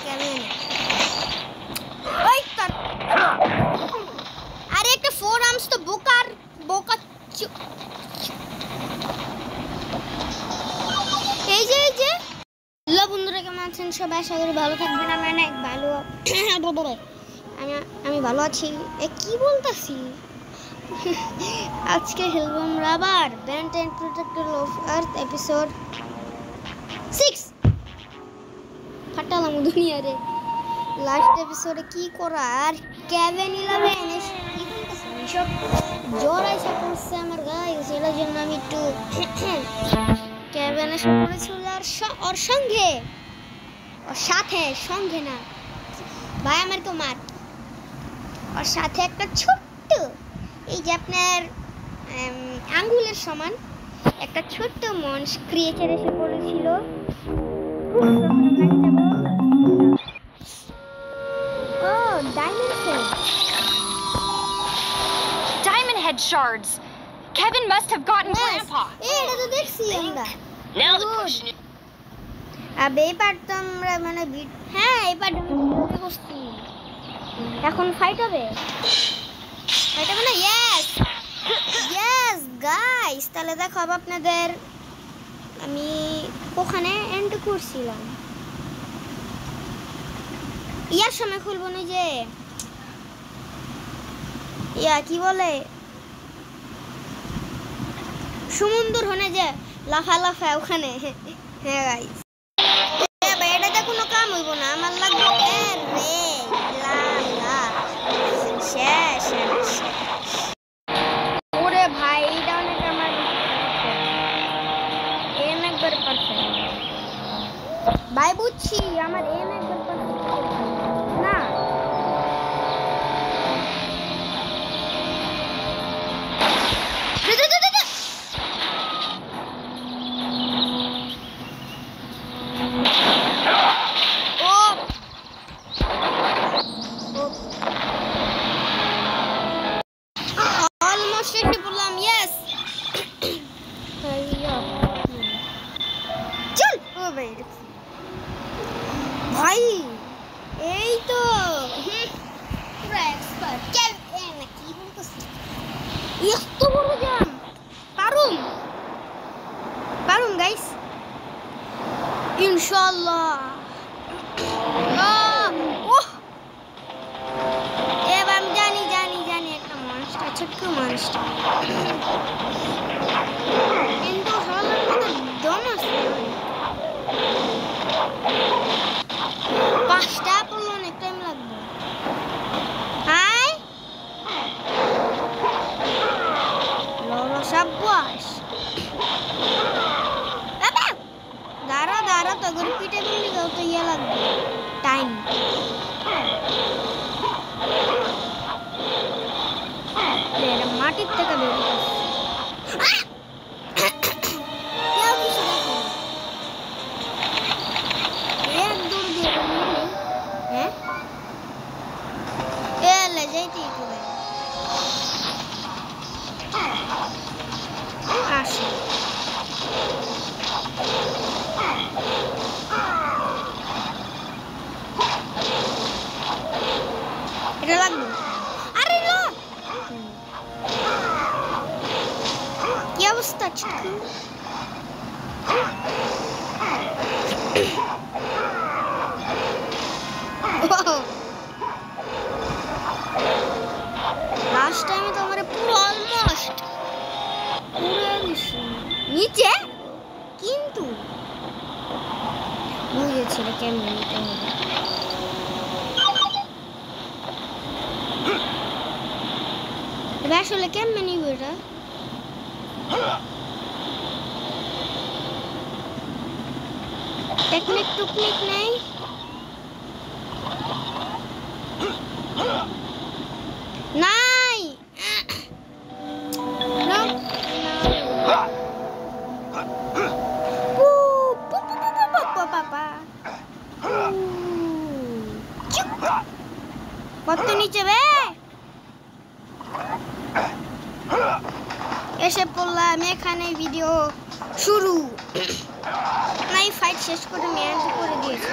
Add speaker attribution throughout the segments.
Speaker 1: কেমন ওই আরে একটা ফোর আর্মস তো বোকা এই যে হ্যালো বন্ধুরা, কেমন আছেন সবাই? আশা করি ভালো থাকবেন। আমি অনেক ভালো আমি ভালো আছি। কি বলতাছি আজকে খেলবো আমরা আবার Ben 10 Protector of Earth episode 6 ফাটালাম দুনিয়ারে। লাস্ট এপিসোডে কি করা আর কেভেন 11 কি বলতেছে সব জ্বর এসে পড়ছে আমার গায়ে, সেটার জন্য আমি একটু কেভেন এসে পড়েছিল ওর সঙ্গে ওর সঙ্গে না ভাই আমার তো মার ওর সাথে একটা ছোট্ট এই যে আপনার আঙ্গুলের সমান একটা ছোট্ট মনস ক্রিয়েচার এসে পড়েছিল।
Speaker 2: Diamond head shards. Kevin must have gotten Grandpa.
Speaker 1: এটা তো দেখছি আমরা।
Speaker 2: Now the question is,
Speaker 1: আবে পারতো আমরা মানে হ্যাঁ এই পারতো বসছি। এখন ফাইট হবে না? ইয়েস গাইস, তাহলে দেখো আপনাদের আমি ওখানে এন্ড করছিলাম। ইয়ার সময় খুলবো না যে কি বলে সমুদ্র হনে যে লাফা ওখানে। হ্যাঁ গাইস, এটা কোনো কাম হইব না, আমার লাগবে শেষ। ওরে ভাই এইটা অনেক আমার এম একবার পারফেক্ট ভাই, বুঝছি আমার এম একবার পারফেক্ট না। ভাই এই তো পুরো এক্সপার্ট কি বলতেছি, এত বড় জাম পারুম গাইস ইনশাআল্লাহ। এবার আমি জানি একটা মনস্টার, ছোট্ট মনস্টার, কিন্তু হলের মধ্যে দম আছে। 5টা পড়লে অনেক টাইম লাগবে। হাই লড়ো সাব্বাস, দাঁড়া তো গরু পিঠে বললি তো লাগবে টাইম। মাটির থেকে বেরোতে এটা লাগবে। আরে না কি অবস্থা চিকু, লাস্ট টাইমে তো আমার পুরো অলমোস্ট নিচে, কিন্তু বুঝেছিল কেমন নিতে হবে। আসলে কেমন নিব এটা? টেকনিক নেই, নাই কত নিচে বে এসে পড়লাম। এখানে ভিডিও শুরু নাই, ফাইট শেষ করে আমি এন্ড করে দিয়েছি।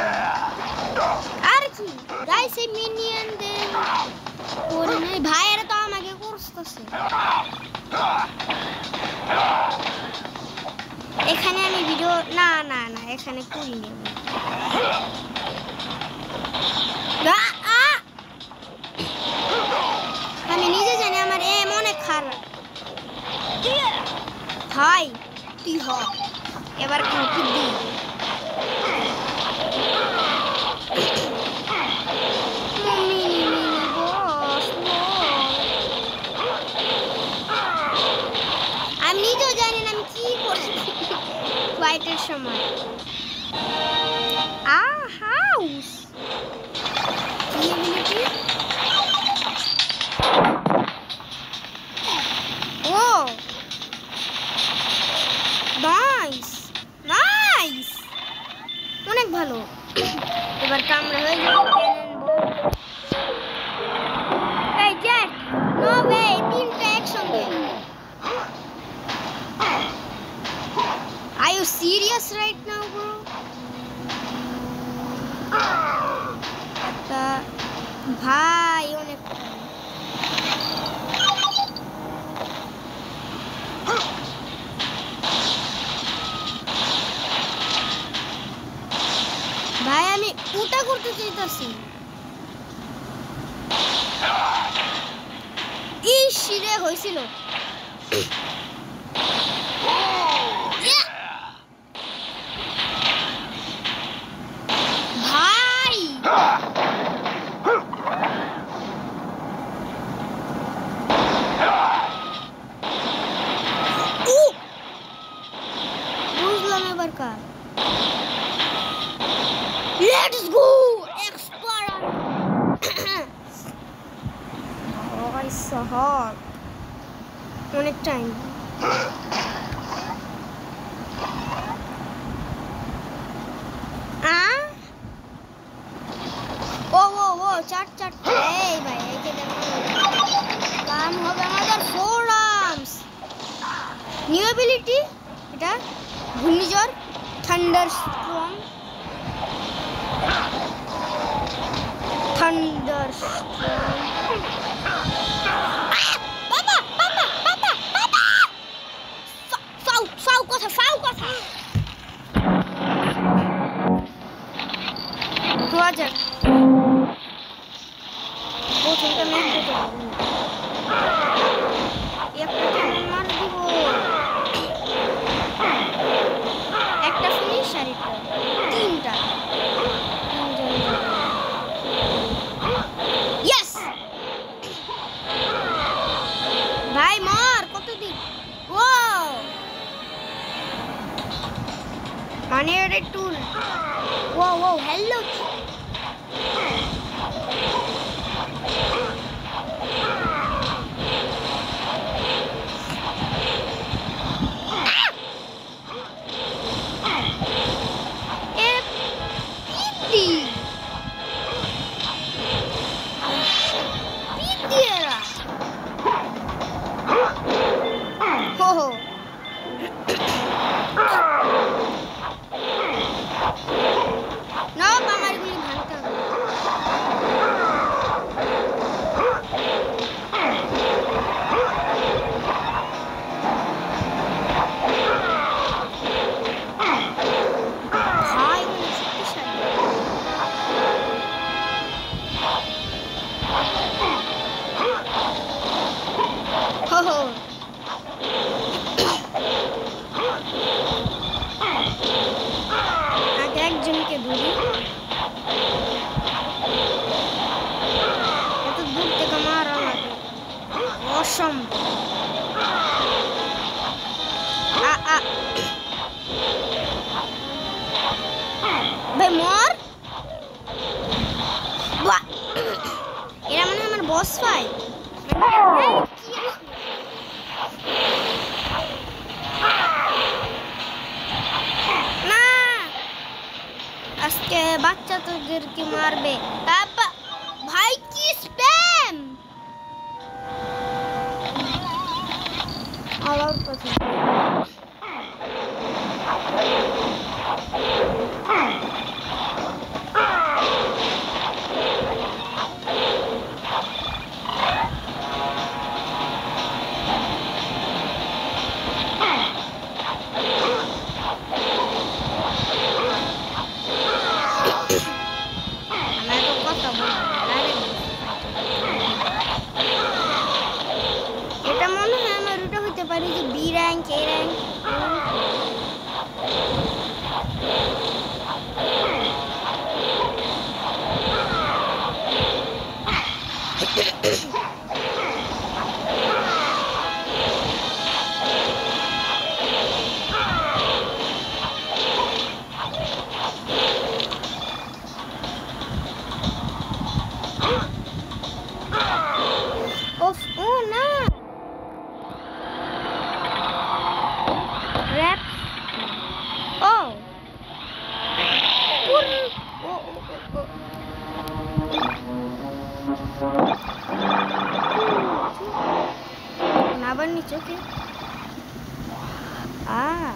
Speaker 1: গাইস এই মিনিয়নদের করে নেই ভাইয়েরা তো আমাকে করতেছে এখানে আমি ভিডিও না না না এখানে করি নেব আমি নিজে জানি আমার এম অনেক খারাপ ভাই তুই হ এবার কাউকে দি আমি নিজেও জানি না আমি কি করছি ফাইটের সময় হাউস কি এবিলিটি ও নাইস নাইস অনেক ভালো এবার কামড়া হয়ে যাবে এই জ্যাক নো ওয়ে তিনটা একসঙ্গে Are you serious right now, bro? ভাই অনেক ভাই আমি উটা করতে চাইতাছি ইস রে হইছিল ভাই বুঝলাম এবার কার Let's go! Explorer! Oh, it's so hard. One time. Oh, chat. Hey, bhai, I can काम होगा हमारा four arms. New ability? এটা ঘূর্ণিঝড় thunderstorm. Papa! Foul কথা Roger. প্রথমটা ম্যাচ দিতে হবে একটা মার দিব একটা ফিনিশ আর একটা তিনটা Yes! ভাই মার কতদিন Wow! মানে টুল Wow, hello একজনকে ধরি এত দূর থেকে মারা লাগে অসম্ভব ভাই মর এরা মানে আমার বস ফাইট আজকে বাচ্চা তোদেরকে মারবে ভাই কি স্প্যাম আবার কথা Of, oh no. Grab. Oh. Oh, oh, oh, oh. Kenapa nih Coki? Ah.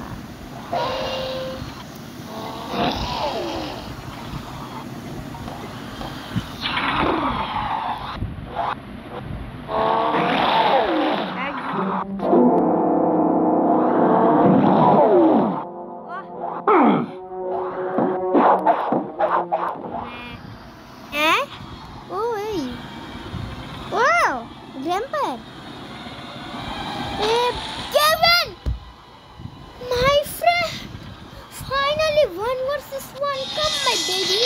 Speaker 1: Grandpa. Kevin! My friend! Finally, 1 versus 1. Come, my baby.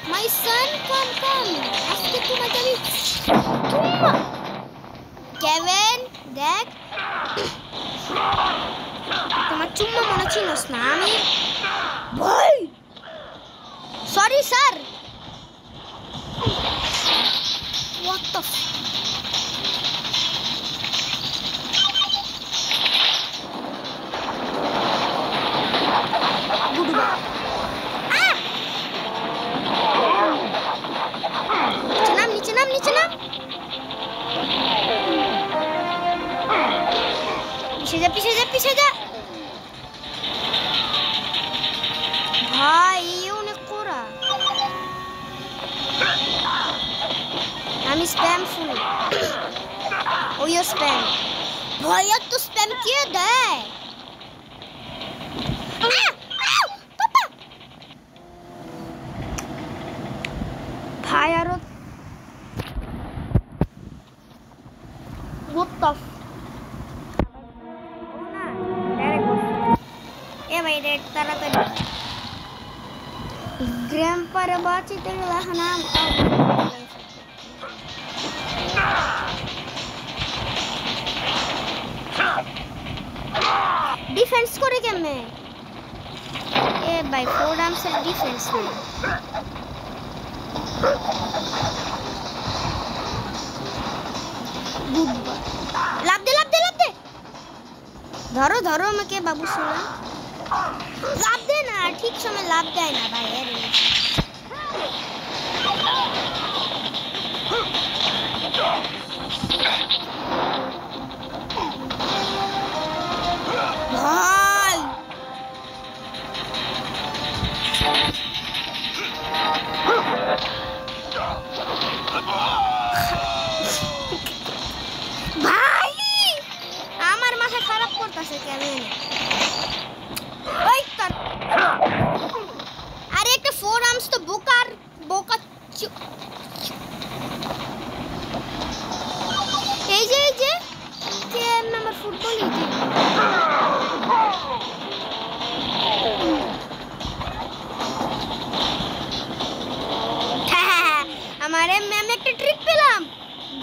Speaker 1: My son, come. Ask it to my baby. Kevin, দেখ তোমার চুম্মা মনে চিনস না আমি ভাই sorry sir What the নিচে নাম পিছে যা ভাই অনেক কোরা আমি স্প্যাম ফুল ওইও স্প্যাম ভাই এত স্প্যাম কে দেয় ভাই আরো What the ভাই রেড তাড়াতাড়ি গ্র্যান্ডপা রে বাঁচিতে গেলে হানাম ডিফেন্স করে কেমনে এ ভাই 4 ডামসের ডিফেন্স নেই বুব্বা লাভ দে ধরো আমাকে বাবু সোনা লাভ দে না ঠিক সময় লাভ দেয় না ভাই আরে ভাই ভাই আমার মাথা খারাপ করতেছে কেমন আরে একটা 4 আর্মস তো বোকা এই যে কে নাম্বার ফুটবল আমারে ম্যাম একটা ট্রিক পেলাম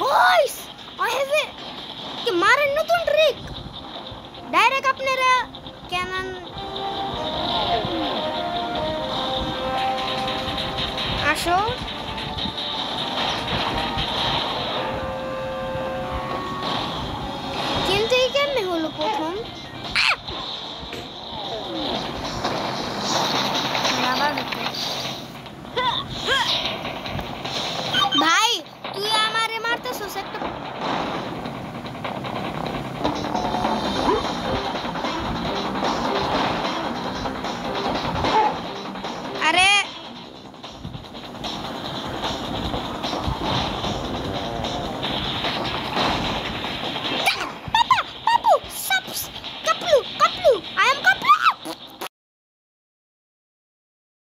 Speaker 1: গাইস আই হ্যাভ এ কি মারের নতুন ট্রিক ডাইরেক্ট আপনারা ক্যানন আসো